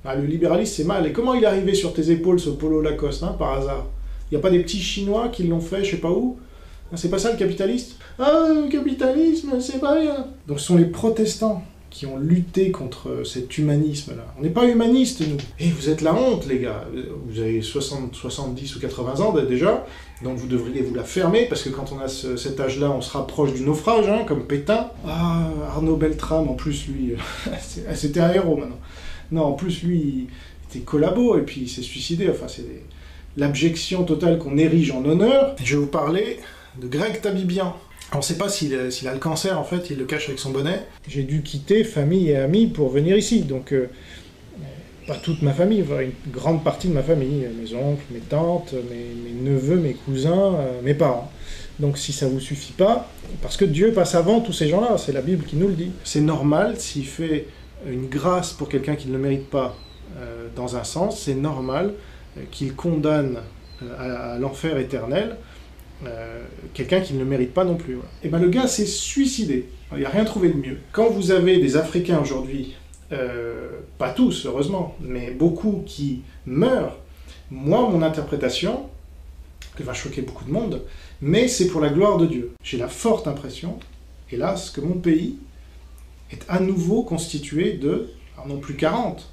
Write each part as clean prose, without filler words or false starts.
Ah, le libéralisme, c'est mal. Et comment il est arrivé sur tes épaules, ce polo Lacoste, hein, par hasard? Il n'y a pas des petits Chinois qui l'ont fait, je sais pas où? Ah, c'est pas ça le capitaliste? Ah, le capitalisme, c'est pas bien. Donc ce sont les protestants qui ont lutté contre cet humanisme-là. On n'est pas humanistes, nous. Et vous êtes la honte, les gars. Vous avez 60, 70 ou 80 ans déjà, donc vous devriez vous la fermer, parce que quand on a cet âge-là, on se rapproche du naufrage, hein, comme Pétain. Ah, Arnaud Beltrame, en plus, lui, c'était un héros, maintenant. Non, en plus, lui, il était collabo, et puis il s'est suicidé. Enfin, c'est l'abjection totale qu'on érige en honneur. Je vais vous parler de Greg Tabibian. On ne sait pas s'il a le cancer, en fait, il le cache avec son bonnet. J'ai dû quitter famille et amis pour venir ici, donc pas toute ma famille, une grande partie de ma famille, mes oncles, mes tantes, mes neveux, mes cousins, mes parents. Donc si ça vous suffit pas, parce que Dieu passe avant tous ces gens-là, c'est la Bible qui nous le dit. C'est normal, s'il fait une grâce pour quelqu'un qui ne le mérite pas, dans un sens, c'est normal qu'il condamne à l'enfer éternel quelqu'un qui ne le mérite pas non plus. Voilà. Et bien le gars s'est suicidé. Il n'y a rien trouvé de mieux. Quand vous avez des Africains aujourd'hui, pas tous heureusement, mais beaucoup qui meurent, moi mon interprétation, elle va choquer beaucoup de monde, mais c'est pour la gloire de Dieu. J'ai la forte impression, hélas, que mon pays est à nouveau constitué de, alors non plus 40,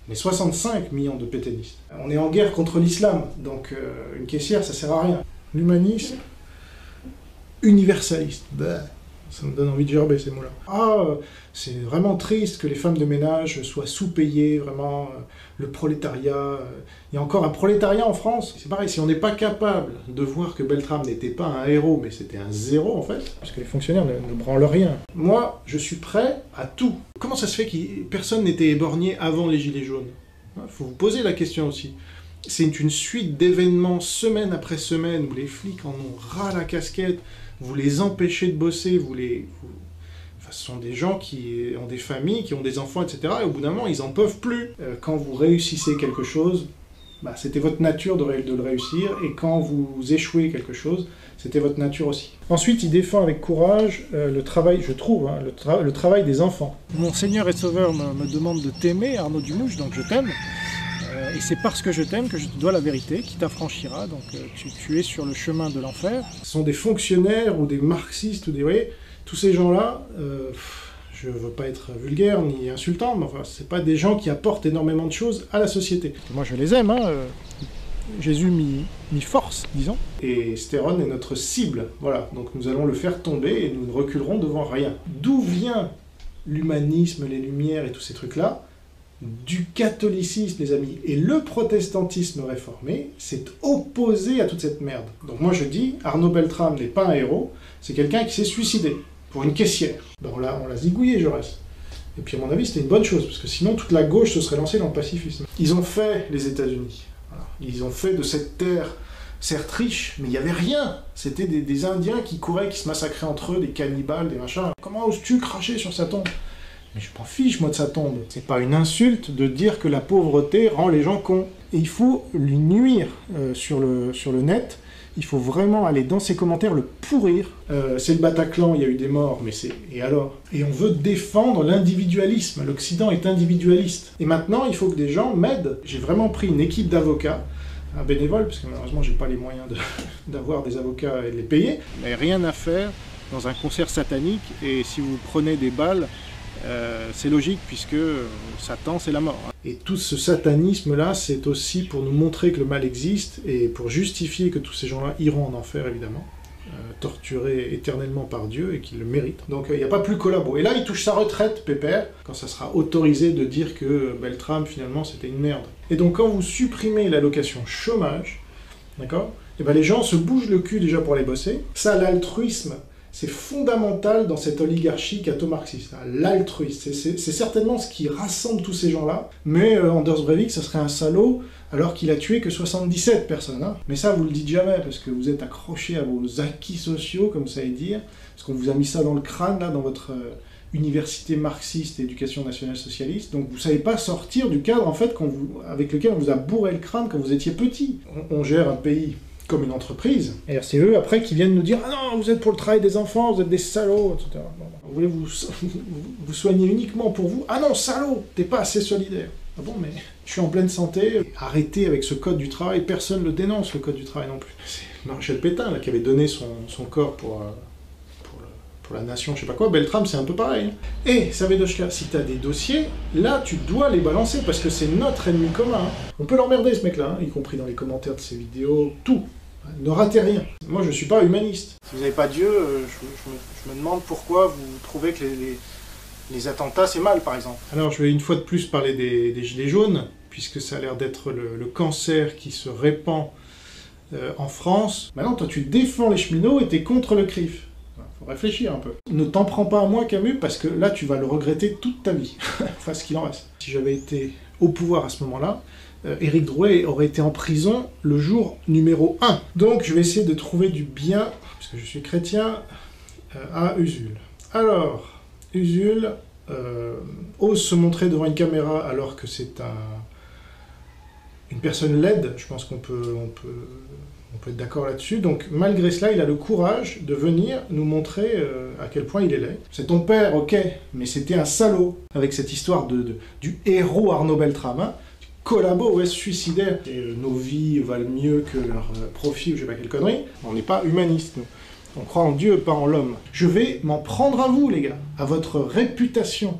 mais 65 millions de pétainistes. On est en guerre contre l'islam, donc une caissière ça sert à rien. L'humanisme universaliste, bah, ça me donne envie de gerber ces mots-là. Ah, c'est vraiment triste que les femmes de ménage soient sous-payées, vraiment, le prolétariat. Il y a encore un prolétariat en France. C'est pareil, si on n'est pas capable de voir que Beltrame n'était pas un héros, mais c'était un zéro en fait, parce que les fonctionnaires ne branlent rien. Moi, je suis prêt à tout. Comment ça se fait que personne n'était éborgné avant les Gilets jaunes? Il faut vous poser la question aussi. C'est une suite d'événements semaine après semaine où les flics en ont ras la casquette, vous les empêchez de bosser, Enfin, ce sont des gens qui ont des familles, qui ont des enfants, etc. Et au bout d'un moment, ils n'en peuvent plus. Quand vous réussissez quelque chose, bah, c'était votre nature de le réussir, et quand vous échouez quelque chose, c'était votre nature aussi. Ensuite, il défend avec courage le travail, je trouve, hein, le travail des enfants. Mon Seigneur et Sauveur me demande de t'aimer, Arnaud Dumouche, donc je t'aime. Et c'est parce que je t'aime que je te dois la vérité, qui t'affranchira, donc tu es sur le chemin de l'enfer. Ce sont des fonctionnaires ou des marxistes, ou des... Vous voyez, tous ces gens-là, je veux pas être vulgaire ni insultant, mais enfin, c'est pas des gens qui apportent énormément de choses à la société. Moi je les aime, hein, Jésus m'y force, disons. Et Stéron est notre cible, voilà, donc nous allons le faire tomber et nous ne reculerons devant rien. D'où vient l'humanisme, les Lumières et tous ces trucs-là? Du catholicisme, les amis. Et le protestantisme réformé s'est opposé à toute cette merde. Donc moi je dis, Arnaud Beltrame n'est pas un héros, c'est quelqu'un qui s'est suicidé, pour une caissière. Ben on l'a zigouillé, Jaurès. Et puis à mon avis, c'était une bonne chose, parce que sinon toute la gauche se serait lancée dans le pacifisme. Ils ont fait les États-Unis. Voilà. Ils ont fait de cette terre, certes riche, mais il n'y avait rien. C'était des Indiens qui couraient, qui se massacraient entre eux, des cannibales, des machins. Comment oses-tu cracher sur sa tombe? Mais je m'en fiche, moi, de sa tombe. C'est pas une insulte de dire que la pauvreté rend les gens cons. Et il faut lui nuire sur le net. Il faut vraiment aller dans ses commentaires le pourrir. C'est le Bataclan, il y a eu des morts, mais c'est... Et alors? Et on veut défendre l'individualisme. L'Occident est individualiste. Et maintenant, il faut que des gens m'aident. J'ai vraiment pris une équipe d'avocats, un bénévole, parce que malheureusement, j'ai pas les moyens d'avoir des avocats et de les payer. Mais rien à faire dans un concert satanique, et si vous prenez des balles, c'est logique, puisque Satan, c'est la mort. Et tout ce satanisme-là, c'est aussi pour nous montrer que le mal existe, et pour justifier que tous ces gens-là iront en enfer, évidemment, torturés éternellement par Dieu, et qu'ils le méritent. Donc il n'y a pas plus collabo. Et là, il touche sa retraite, pépère, quand ça sera autorisé de dire que Beltrame, finalement, c'était une merde. Et donc quand vous supprimez l'allocation chômage, d'accord, et ben les gens se bougent le cul déjà pour aller bosser. Ça, l'altruisme, c'est fondamental dans cette oligarchie catho-marxiste. L'altruisme, c'est certainement ce qui rassemble tous ces gens-là, mais Anders Breivik, ça serait un salaud, alors qu'il a tué que 77 personnes. Hein. Mais ça, vous le dites jamais, parce que vous êtes accrochés à vos acquis sociaux, comme ça est dire, parce qu'on vous a mis ça dans le crâne, là, dans votre université marxiste, éducation nationale socialiste, donc vous savez pas sortir du cadre, en fait, avec lequel on vous a bourré le crâne quand vous étiez petit. On gère un pays comme une entreprise, et c'est eux après qui viennent nous dire « Ah non, vous êtes pour le travail des enfants, vous êtes des salauds, etc. » Vous voulez vous soigner uniquement pour vous? Ah non, salaud, t'es pas assez solidaire. Ah bon, mais je suis en pleine santé, arrêtez avec ce code du travail, personne ne le dénonce, le code du travail non plus. C'est Maréchal Pétain là, qui avait donné son corps pour la nation, je sais pas quoi. Beltrame, c'est un peu pareil. Et Savedochka, si t'as des dossiers, là, tu dois les balancer, parce que c'est notre ennemi commun. On peut l'emmerder, ce mec-là, hein, y compris dans les commentaires de ses vidéos, tout. Ne ratez rien. Moi, je suis pas humaniste. Si vous n'avez pas Dieu, je me demande pourquoi vous trouvez que les attentats, c'est mal, par exemple. Alors, je vais une fois de plus parler des gilets jaunes, puisque ça a l'air d'être le cancer qui se répand en France. Maintenant, toi, tu défends les cheminots et t'es contre le CRIF. Faut réfléchir un peu. Ne t'en prends pas à moi, Camus, parce que là, tu vas le regretter toute ta vie. Enfin, ce qu'il en reste. Si j'avais été au pouvoir à ce moment-là, Éric Drouet aurait été en prison le jour numéro 1. Donc, je vais essayer de trouver du bien, parce que je suis chrétien, à Usul. Alors, Usul ose se montrer devant une caméra alors que c'est une personne laide. Je pense qu'on peut être d'accord là-dessus. Donc, malgré cela, il a le courage de venir nous montrer à quel point il est laid. C'est ton père, ok, mais c'était un salaud. Avec cette histoire du héros Arnaud Beltrame, hein, du collabo, ouais, suicidaire. Et nos vies valent mieux que leur profit, ou je sais pas quelle connerie. On n'est pas humaniste, nous. On croit en Dieu, pas en l'homme. Je vais m'en prendre à vous, les gars, à votre réputation.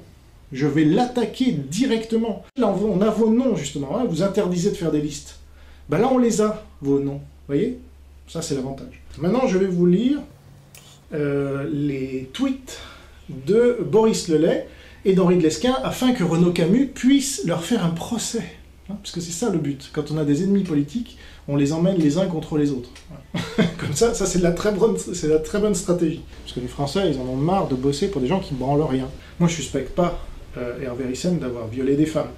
Je vais l'attaquer directement. Là, on a vos noms, justement. Hein, vous interdisez de faire des listes. Ben là, on les a, vos noms. Vous voyez? Ça, c'est l'avantage. Maintenant, je vais vous lire les tweets de Boris Lelay et d'Henri de Lesquen afin que Renaud Camus puisse leur faire un procès. Hein, parce que c'est ça le but. Quand on a des ennemis politiques, on les emmène les uns contre les autres. Voilà. Comme ça c'est la très bonne stratégie. Parce que les Français, ils en ont marre de bosser pour des gens qui ne branlent rien. Moi, je ne suspecte pas Hervé Ryssen d'avoir violé des femmes.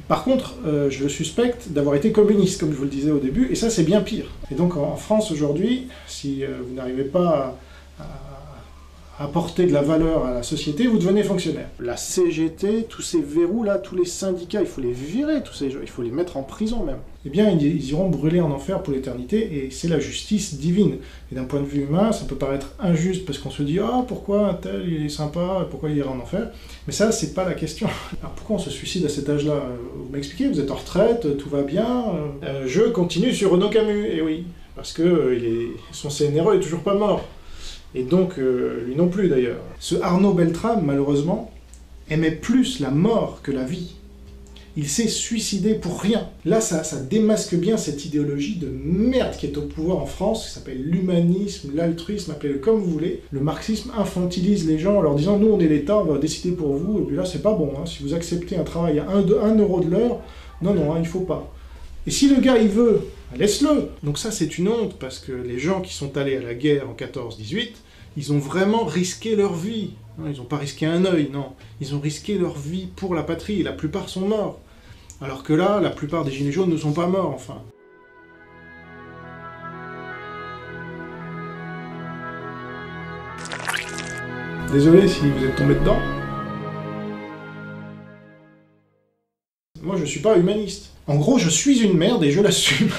Par contre, je le suspecte d'avoir été communiste, comme je vous le disais au début, et ça, c'est bien pire. Et donc, en France, aujourd'hui, si vous n'arrivez pas à apporter de la valeur à la société, vous devenez fonctionnaire. La CGT, tous ces verrous-là, tous les syndicats, il faut les virer, tous ces gens, il faut les mettre en prison même. Eh bien, ils iront brûler en enfer pour l'éternité, et c'est la justice divine. Et d'un point de vue humain, ça peut paraître injuste, parce qu'on se dit « Ah, pourquoi un tel, il est sympa, pourquoi il ira en enfer ?» Mais ça, c'est pas la question. Alors pourquoi on se suicide à cet âge-là? Vous m'expliquez, vous êtes en retraite, tout va bien. Je continue sur Renaud Camus, et oui, parce que son CNRE est toujours pas mort. Et donc, lui non plus d'ailleurs. Ce Arnaud Beltrame, malheureusement, aimait plus la mort que la vie. Il s'est suicidé pour rien. Là, ça démasque bien cette idéologie de merde qui est au pouvoir en France, qui s'appelle l'humanisme, l'altruisme, appelez-le comme vous voulez. Le marxisme infantilise les gens en leur disant « Nous, on est l'État, on va décider pour vous. » Et puis là, c'est pas bon. Hein. Si vous acceptez un travail à 1 euro de l'heure, non, hein, il faut pas. Et si le gars, il veut, laisse-le. Donc ça, c'est une honte, parce que les gens qui sont allés à la guerre en 14-18, ils ont vraiment risqué leur vie. Ils n'ont pas risqué un œil, non. Ils ont risqué leur vie pour la patrie, et la plupart sont morts. Alors que là, la plupart des gilets jaunes ne sont pas morts, enfin. Désolé si vous êtes tombé dedans. Moi, je suis pas humaniste. En gros, je suis une merde et je l'assume.